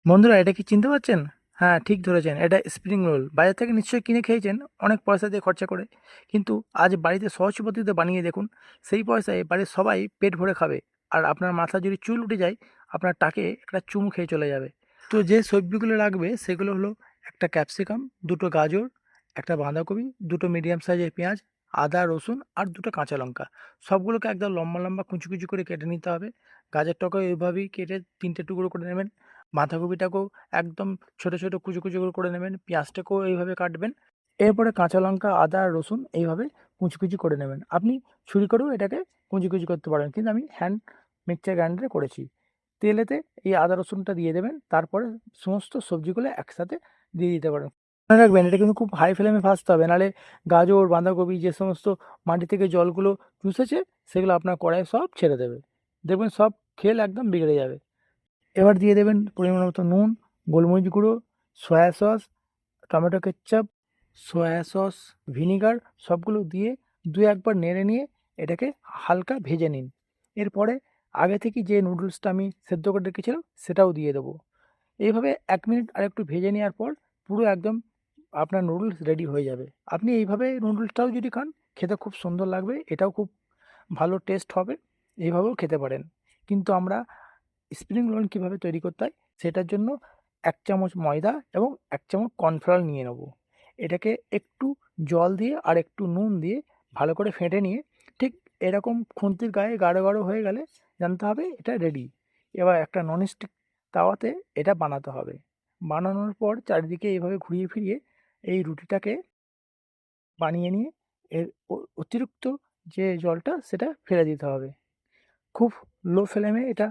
বন্ধুরা, এটা কি চিনতে পারছেন? হ্যাঁ, ঠিক ধরেছেন। এটা স্প্রিং রোল। বাজার থেকে নিশ্চয়ই কিনে খেয়েছেন অনেক পয়সা দিয়ে খরচা করে। কিন্তু আজ বাড়িতে সহজ পদ্ধতিতে বানিয়ে দেখুন। সেই পয়সায় বাড়ির সবাই পেট ভরে খাবে। আর আপনার মাথা যদি চুল উঠে যায়, আপনার টাকে একটা চুমু খেয়ে চলে যাবে। তো যে সবজিগুলো লাগবে সেগুলো হলো: একটা ক্যাপসিকাম, দুটো গাজর, একটা বাঁধাকপি, দুটো মিডিয়াম সাইজের পেঁয়াজ, আদা রসুন আর দুটো কাঁচা লঙ্কা। সবগুলোকে একদম লম্বা লম্বা কুচি কুচি করে কেটে নিতে হবে। গাজরটাকেও এইভাবেই কেটে 3টে টুকরো করে নেবেন। বাঁধাকপিটাকেও একদম ছোট ছোট কুচো কুচো করে নেবেন। পেঁয়াজটাকেও এইভাবে কাটবেন। এরপরে কাঁচা লঙ্কা, আদা আর রসুন এইভাবে কুচি কুচি করে নেবেন। আপনি ছুরি করেও এটাকে কুচি কুচি করতে পারেন, কিন্তু আমি হ্যান্ড মিক্সচার গ্রাইন্ডারে করেছি। তেলেতে এই আদা রসুনটা দিয়ে দেবেন, তারপরে সমস্ত সবজিগুলো একসাথে দিয়ে দিতে পারেন। মনে রাখবেন, এটা কিন্তু খুব হাই ফ্লেমে ভাজতে হবে, নাহলে গাজর বাঁধাকপি যে সমস্ত মাটি থেকে জলগুলো চুষেছে সেগুলো আপনার কড়াইয়ে সব ছেড়ে দেবে। দেখবেন সব খেল একদম বিগড়ে যাবে। এবার দিয়ে দেবেন পরিমাণ মতো নুন, গোলমরিচ গুঁড়ো, soya sauce, tomato ketchup, soya sauce, vinegar সবগুলো দিয়ে দু একবার নেড়ে নিয়ে এটাকে হালকা ভেজে নিন। এরপরে আগে থেকে যে নুডলসটা আমি সেদ্ধ করে রেখেছিলাম সেটাও দিয়ে দেবো। এইভাবে 1 মিনিট আর একটু ভেজে নেওয়ার পর পুরো একদম আপনার নুডলস রেডি হয়ে যাবে। আপনি এইভাবে নুডলসটাও যদি খান, খেতে খুব সুন্দর লাগবে, এটাও খুব ভালো টেস্ট হবে। এইভাবেও খেতে পারেন। কিন্তু আমরা স্প্রিং রোল কীভাবে তৈরি করতে হয় সেটার জন্য 1 চামচ ময়দা এবং 1 চামচ কর্নফ্লাওয়ার নিয়ে নেব। এটাকে একটু জল দিয়ে আর একটু নুন দিয়ে ভালো করে ফেটে নিয়ে ঠিক এরকম খুন্তির গায়ে গাঢ় গাঢ় হয়ে গেলে জানতে হবে এটা রেডি। এবার একটা ননস্টিক তাওয়াতে এটা বানাতে হবে। বানানোর পর চারিদিকে এইভাবে ঘুরিয়ে ফিরিয়ে এই রুটিটাকে বানিয়ে নিয়ে এর অতিরিক্ত যে জলটা সেটা ফেলে দিতে হবে। খুব লো ফ্লেমে এটা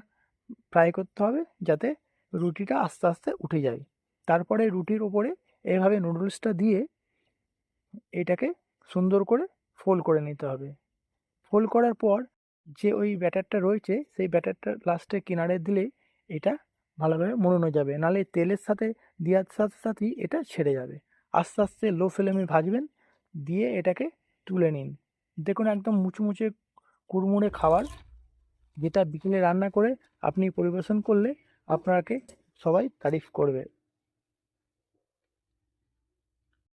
ফ্রাই করতে হবে, যাতে রুটিটা আস্তে আস্তে উঠে যায়। তারপরে রুটির ওপরে এভাবে নুডলসটা দিয়ে এটাকে সুন্দর করে ফোল্ড করে নিতে হবে। ফোল্ড করার পর যে ওই ব্যাটারটা রয়েছে সেই ব্যাটারটা লাস্টে কিনারে দিলে এটা ভালোভাবে মোড়ানো যাবে, নাহলে তেলের সাথে দেওয়ার সাথে সাথেই এটা ছেড়ে যাবে। আস্তে আস্তে লো ফ্লেমে ভাজবেন, দিয়ে এটাকে তুলে নিন। দেখুন একদম মুচমুচে কুড়মুড়ে খাবার, যেটা বিকেলে রান্না করে আপনি পরিবেশন করলে আপনাকে সবাই তারিফ করবে।